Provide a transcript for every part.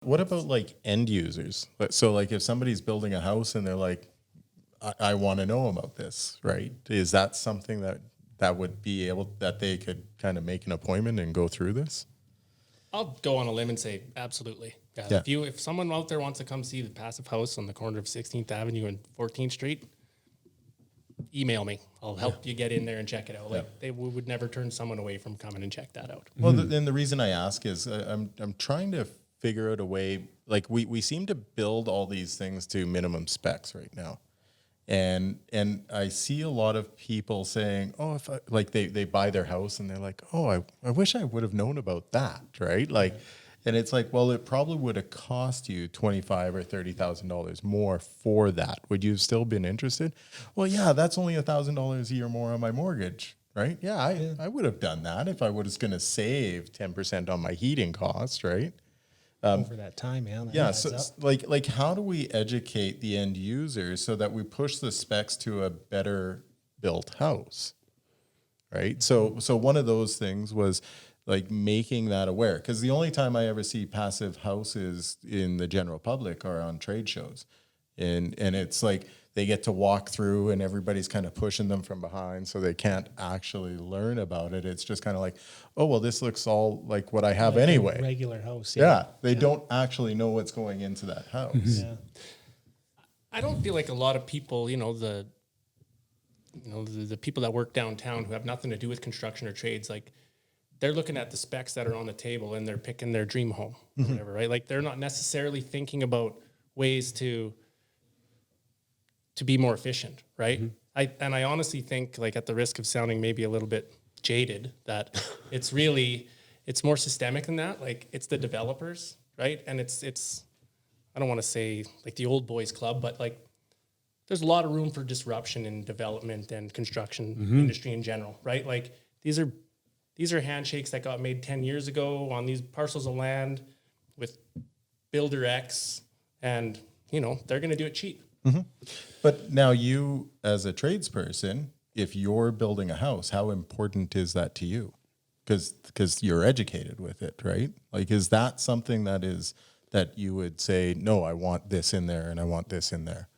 What about like end users? So like if somebody's building a house and they're like, I want to know about this, right? Is that something that would be able, that they could kind of make an appointment and go through this? I'll go on a limb and say absolutely. Yeah. If someone out there wants to come see the passive house on the corner of 16th Avenue and 14th Street, email me. I'll help you get in there and check it out. Like they would never turn someone away from coming and check that out. Well, and the reason I ask is I'm trying to figure out a way. Like we seem to build all these things to minimum specs right now, and I see a lot of people saying, oh, if I, like they buy their house and they're like, oh, I wish I would have known about that, right? Like. And it's like, well, it probably would have cost you $25,000 or $30,000 more for that. Would you have still been interested? Well, yeah, that's only $1,000 a year more on my mortgage, right? Yeah, I would have done that if I was going to save 10% on my heating cost, right? Over that time, man. Yeah, so like how do we educate the end users so that we push the specs to a better built house, right? So one of those things was like making that aware, because the only time I ever see passive houses in the general public are on trade shows, and it's like they get to walk through and everybody's kind of pushing them from behind, so they can't actually learn about it. It's just kind of like, oh well, this looks all like what I have like anyway. Regular house. Yeah, they don't actually know what's going into that house. Yeah. I don't feel like a lot of people, the people that work downtown who have nothing to do with construction or trades, like. They're looking at the specs that are on the table and they're picking their dream home or whatever, right? Like they're not necessarily thinking about ways to be more efficient, right? I honestly think, like at the risk of sounding maybe a little bit jaded, that it's more systemic than that. Like it's the developers, right? And it's I don't want to say like the old boys club, but like there's a lot of room for disruption in development and construction industry in general, right? Like these are handshakes that got made 10 years ago on these parcels of land with Builder X, and, they're going to do it cheap. Mm-hmm. But now you, as a tradesperson, if you're building a house, how important is that to you? Because you're educated with it, right? Like, is that something that you would say, no, I want this in there and I want this in there,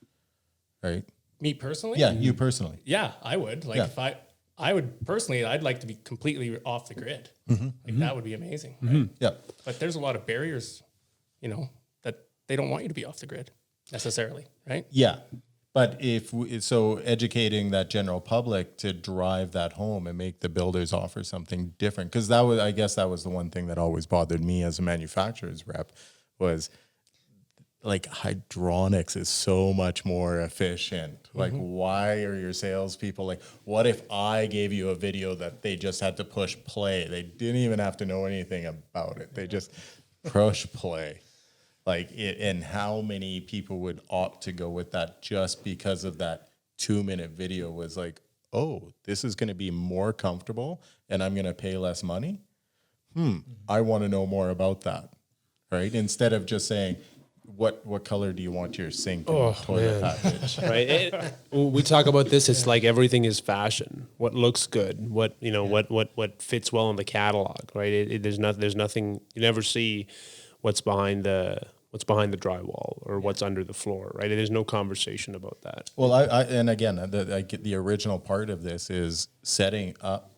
right? Me personally? Yeah, you personally. Yeah, I would. Like if I would personally, I'd like to be completely off the grid. Like that would be amazing. Right? Yeah. But there's a lot of barriers, that they don't want you to be off the grid necessarily, right? Yeah. But so educating that general public to drive that home and make the builders offer something different. Because I guess that was the one thing that always bothered me as a manufacturer's rep was like hydronics is so much more efficient. Like, why are your salespeople like, what if I gave you a video that they just had to push play? They didn't even have to know anything about it. They just push play. And how many people would opt to go with that just because of that 2-minute video was like, oh, this is going to be more comfortable and I'm going to pay less money. I want to know more about that. Right. Instead of just saying, what color do you want your sink and toilet package? Right. We talk about this. It's like everything is fashion. What looks good. What fits well in the catalog. Right. There's nothing. You never see what's behind the drywall or what's under the floor. Right. There's no conversation about that. Well, I get the original part of this is setting up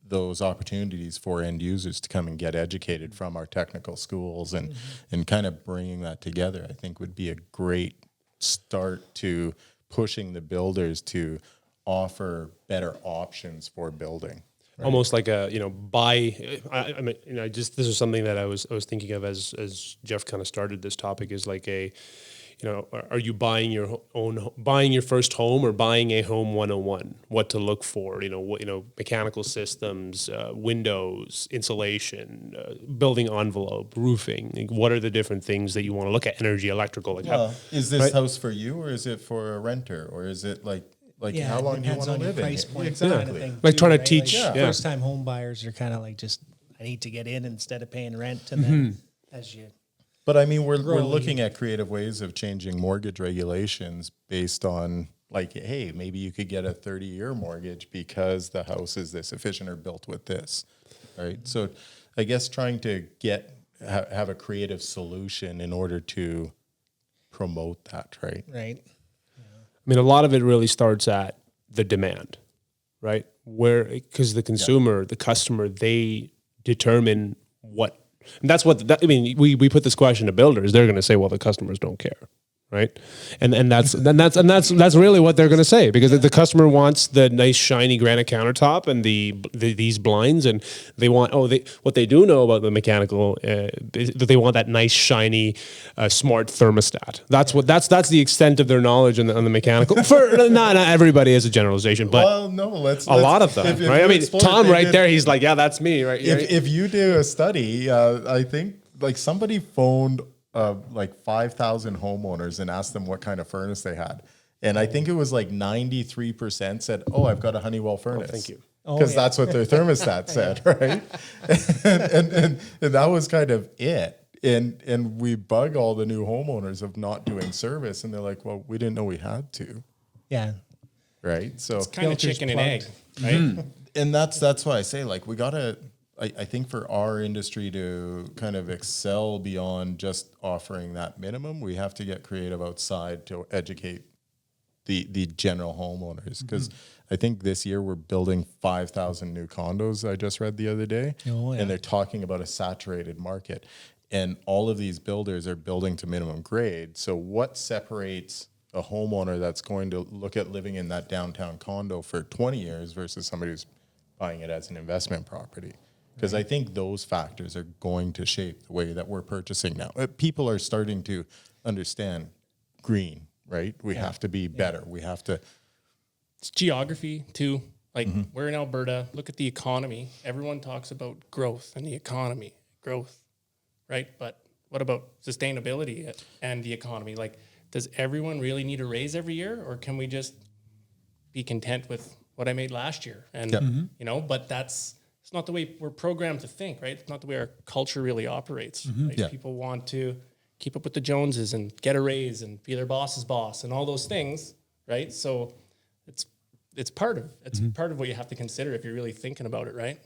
those opportunities for end users to come and get educated from our technical schools and kind of bringing that together, I think would be a great start to pushing the builders to offer better options for building. Right? Almost like buy. I mean, this is something that I was thinking of as Jeff kind of started this topic is like are you buying your first home or buying a home 101? What to look for? Mechanical systems, windows, insulation, building envelope, roofing. Like, what are the different things that you want to look at? Energy, electrical. Is this house for you, or is it for a renter, or is it like how long do you want to live in? Price point, exactly. kind of thing like too, trying to right? teach. First time home buyers are kind of like just I need to get in instead of paying rent, and then as you. But I mean, we're looking at creative ways of changing mortgage regulations based on like, hey, maybe you could get a 30-year mortgage because the house is this efficient or built with this, right? So I guess trying to get have a creative solution in order to promote that, right? Right. I mean, a lot of it really starts at the demand, right? Where, because the consumer, the customer, they determine what, and that's what, I mean, we put this question to builders, they're going to say, well, the customers don't care. Right. And that's really what they're going to say, because the customer wants the nice shiny granite countertop and these blinds, and they want, what they do know about the mechanical, is that they want that nice shiny, smart thermostat. That's the extent of their knowledge on the mechanical. For not everybody as a generalization, but Well, no, let's a lot of them, if right? I you mean, explore Tom it, right there, he's like, yeah, that's me, right? If you do a study, I think like somebody phoned like 5,000 homeowners and asked them what kind of furnace they had. And I think it was like 93% said, oh, I've got a Honeywell furnace. thank you. Because that's what their thermostat said, right? and that was kind of it. And we bug all the new homeowners of not doing service. And they're like, well, we didn't know we had to, Yeah. right? So Kind of Filters chicken and egg, right? and that's why I say, like, we gotta, I think for our industry to kind of excel beyond just offering that minimum, we have to get creative outside to educate the general homeowners. Because I think this year we're building 5,000 new condos, I just read the other day. Oh, yeah. And they're talking about a saturated market. And all of these builders are building to minimum grade. So what separates a homeowner that's going to look at living in that downtown condo for 20 years versus somebody who's buying it as an investment property? Because I think those factors are going to shape the way that we're purchasing now. People are starting to understand green, right? We have to be better. We have to. It's geography too. Like we're in Alberta. Look at the economy. Everyone talks about growth and the economy, growth, right? But what about sustainability and the economy? Like, does everyone really need a raise every year, or can we just be content with what I made last year? And you know, but it's not the way we're programmed to think, right? It's not the way our culture really operates. Right? Yeah. People want to keep up with the Joneses and get a raise and be their boss's boss and all those things, right? So it's part of what you have to consider if you're really thinking about it, right?